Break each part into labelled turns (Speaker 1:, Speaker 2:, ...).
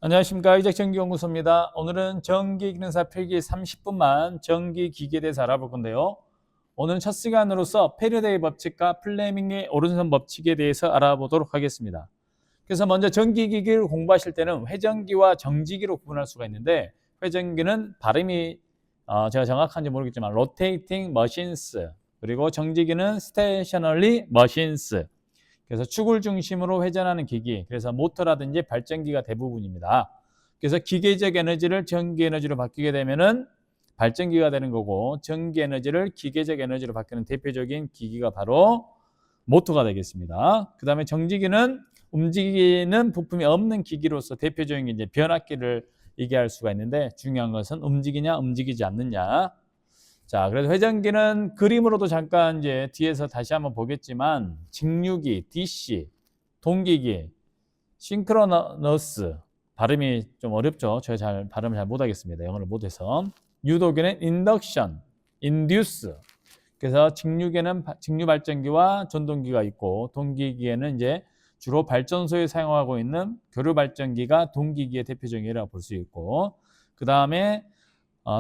Speaker 1: 안녕하십니까. 이적전기연구소입니다. 오늘은 전기기능사 필기 30분만 전기기기에 대해서 알아볼 건데요. 오늘 첫 시간으로서 패러데이 법칙과 플레밍의 오른손 법칙에 대해서 알아보도록 하겠습니다. 그래서 먼저 전기기기를 공부하실 때는 회전기와 정지기로 구분할 수가 있는데, 회전기는 발음이 제가 정확한지 모르겠지만 rotating machines, 그리고 정지기는 stationary machines. 그래서 축을 중심으로 회전하는 기기, 그래서 모터라든지 발전기가 대부분입니다. 그래서 기계적 에너지를 전기 에너지로 바뀌게 되면은 발전기가 되는 거고, 전기 에너지를 기계적 에너지로 바뀌는 대표적인 기기가 바로 모터가 되겠습니다. 그 다음에 정지기는 움직이는 부품이 없는 기기로서 대표적인 게 이제 변압기를 얘기할 수가 있는데, 중요한 것은 움직이냐 움직이지 않느냐. 자, 그래서 회전기는 그림으로도 잠깐 이제 뒤에서 다시 한번 보겠지만, 직류기, DC, 동기기, 싱크로너스, 발음이 좀 어렵죠. 제가 발음을 잘 못하겠습니다. 영어를 못해서. 유도기는 인덕션, 인듀스. 그래서 직류기에는 직류 발전기와 전동기가 있고, 동기기에는 이제 주로 발전소에 사용하고 있는 교류 발전기가 동기기의 대표적인 예라고 볼 수 있고, 그 다음에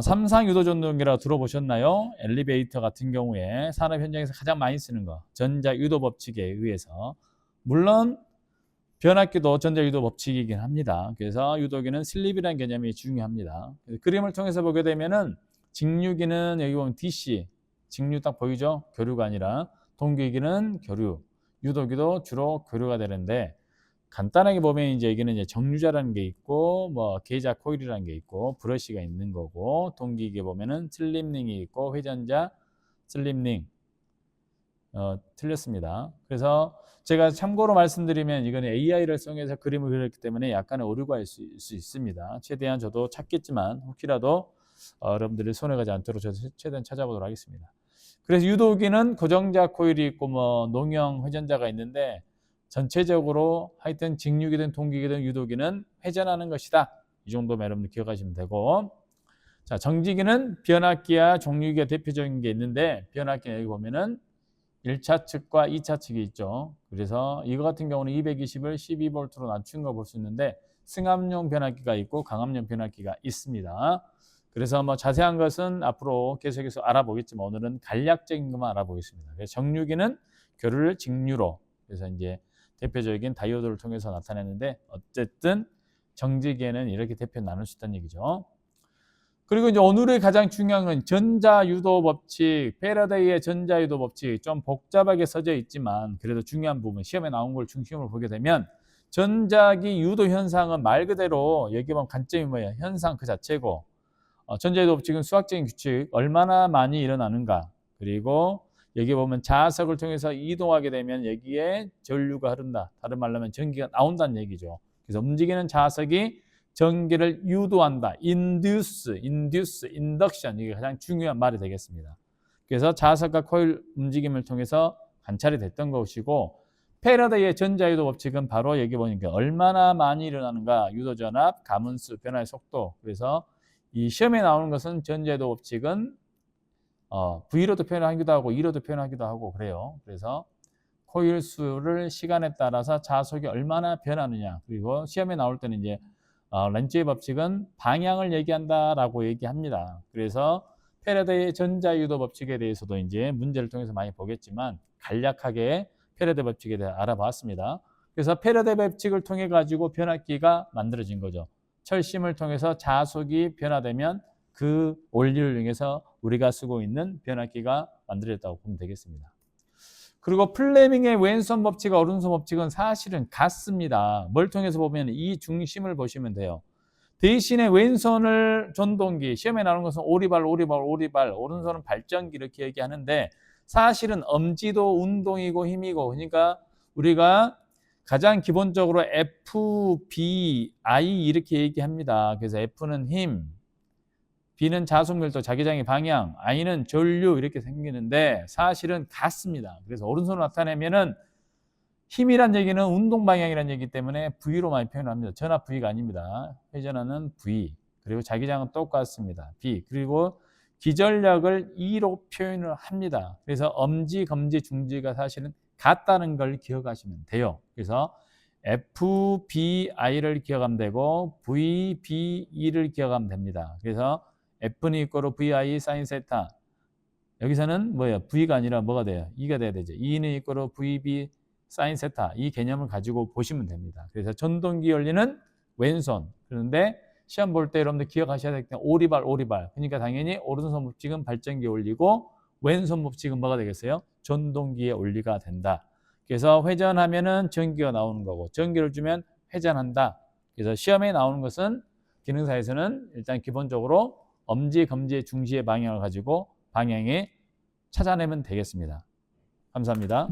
Speaker 1: 삼상 유도 전동기라고 들어보셨나요? 엘리베이터 같은 경우에 산업 현장에서 가장 많이 쓰는 거, 전자 유도 법칙에 의해서. 물론 변압기도 전자 유도 법칙이긴 합니다. 그래서 유도기는 슬립이라는 개념이 중요합니다. 그림을 통해서 보게 되면은 직류기는 여기 보면 DC, 직류 딱 보이죠? 교류가 아니라. 동기기는 교류, 유도기도 주로 교류가 되는데, 간단하게 보면 이제 여기는 이제 정류자라는 게 있고, 뭐 계자 코일이라는 게 있고, 브러쉬가 있는 거고, 동기기에 보면은 슬립링이 있고, 회전자 슬립링. 틀렸습니다. 그래서 제가 참고로 말씀드리면, 이거는 AI를 사용해서 그림을 그렸기 때문에 약간의 오류가 있을 수 있습니다. 최대한 저도 찾겠지만 혹시라도 여러분들이 손해 가지 않도록 저도 최대한 찾아보도록 하겠습니다. 그래서 유도기는 고정자 코일이 있고, 뭐 농형 회전자가 있는데, 전체적으로 하여튼 직류기든 동기기든 유도기는 회전하는 것이다. 이 정도만 여러분들 기억하시면 되고, 자, 정지기는 변압기와 종류기가 대표적인 게 있는데, 변압기는 여기 보면은 1차 측과 2차 측이 있죠. 그래서 이거 같은 경우는 220을 12V로 낮춘 거 볼 수 있는데, 승합용 변압기가 있고 강압용 변압기가 있습니다. 그래서 뭐 자세한 것은 앞으로 계속해서 알아보겠지만, 오늘은 간략적인 것만 알아보겠습니다. 그래서 정류기는 교류를 직류로, 그래서 이제 대표적인 다이오드를 통해서 나타내는데, 어쨌든 정지기에는 이렇게 대표 나눌 수 있다는 얘기죠. 그리고 이제 오늘의 가장 중요한 건 전자유도 법칙, 패러데이의 전자유도 법칙. 좀 복잡하게 써져 있지만 그래도 중요한 부분, 시험에 나온 걸 중심으로 보게 되면, 전자기 유도 현상은 말 그대로 여기 보면 관점이 뭐예요? 현상 그 자체고, 전자유도 법칙은 수학적인 규칙, 얼마나 많이 일어나는가, 그리고 여기 보면 자석을 통해서 이동하게 되면 여기에 전류가 흐른다. 다른 말로 하면 전기가 나온다는 얘기죠. 그래서 움직이는 자석이 전기를 유도한다. induce, induction. 이게 가장 중요한 말이 되겠습니다. 그래서 자석과 코일 움직임을 통해서 관찰이 됐던 것이고, 패러데이의 전자유도 법칙은 바로 여기 보니까 얼마나 많이 일어나는가, 유도전압, 가문수, 변화의 속도. 그래서 이 시험에 나오는 것은 전자유도 법칙은 V로도 표현하기도 하고 E로도 표현하기도 하고 그래요. 그래서 코일 수를 시간에 따라서 자속이 얼마나 변하느냐, 그리고 시험에 나올 때는 이제 렌즈의 법칙은 방향을 얘기한다라고 얘기합니다. 그래서 패러데이의 전자유도 법칙에 대해서도 이제 문제를 통해서 많이 보겠지만, 간략하게 패러데이 법칙에 대해 알아봤습니다. 그래서 패러데이 법칙을 통해 가지고 변압기가 만들어진 거죠. 철심을 통해서 자속이 변화되면 그 원리를 이용해서 우리가 쓰고 있는 변압기가 만들어졌다고 보면 되겠습니다. 그리고 플레밍의 왼손 법칙과 오른손 법칙은 사실은 같습니다. 뭘 통해서 보면 이 중심을 보시면 돼요. 대신에 왼손을 전동기, 시험에 나오는 것은 오리발, 오른손은 발전기 이렇게 얘기하는데, 사실은 엄지도 운동이고 힘이고, 그러니까 우리가 가장 기본적으로 F, B, I 이렇게 얘기합니다. 그래서 F는 힘, B는 자속 밀도, 자기장의 방향, I는 전류 이렇게 생기는데 사실은 같습니다. 그래서 오른손으로 나타내면은 힘이란 얘기는 운동 방향이란 얘기 때문에 V로 많이 표현합니다. 전압 V가 아닙니다. 회전하는 V. 그리고 자기장은 똑같습니다. B. 그리고 기전력을 E로 표현을 합니다. 그래서 엄지, 검지, 중지가 사실은 같다는 걸 기억하시면 돼요. 그래서 FBI를 기억하면 되고 VBE를 기억하면 됩니다. 그래서 F는 이꼬로 VI 사인 세타. 여기서는 뭐예요? V가 아니라 뭐가 돼요? E가 돼야 되죠. E는 이꼬로 VB 사인 세타. 이 개념을 가지고 보시면 됩니다. 그래서 전동기 원리는 왼손. 그런데 시험 볼 때 여러분들 기억하셔야 될 때 오리발, 오리발. 그러니까 당연히 오른손 법칙은 발전기의 원리고 왼손 법칙은 뭐가 되겠어요? 전동기의 원리가 된다. 그래서 회전하면은 전기가 나오는 거고 전기를 주면 회전한다. 그래서 시험에 나오는 것은 기능사에서는 일단 기본적으로 엄지, 검지, 중지의 방향을 가지고 방향에 찾아내면 되겠습니다. 감사합니다.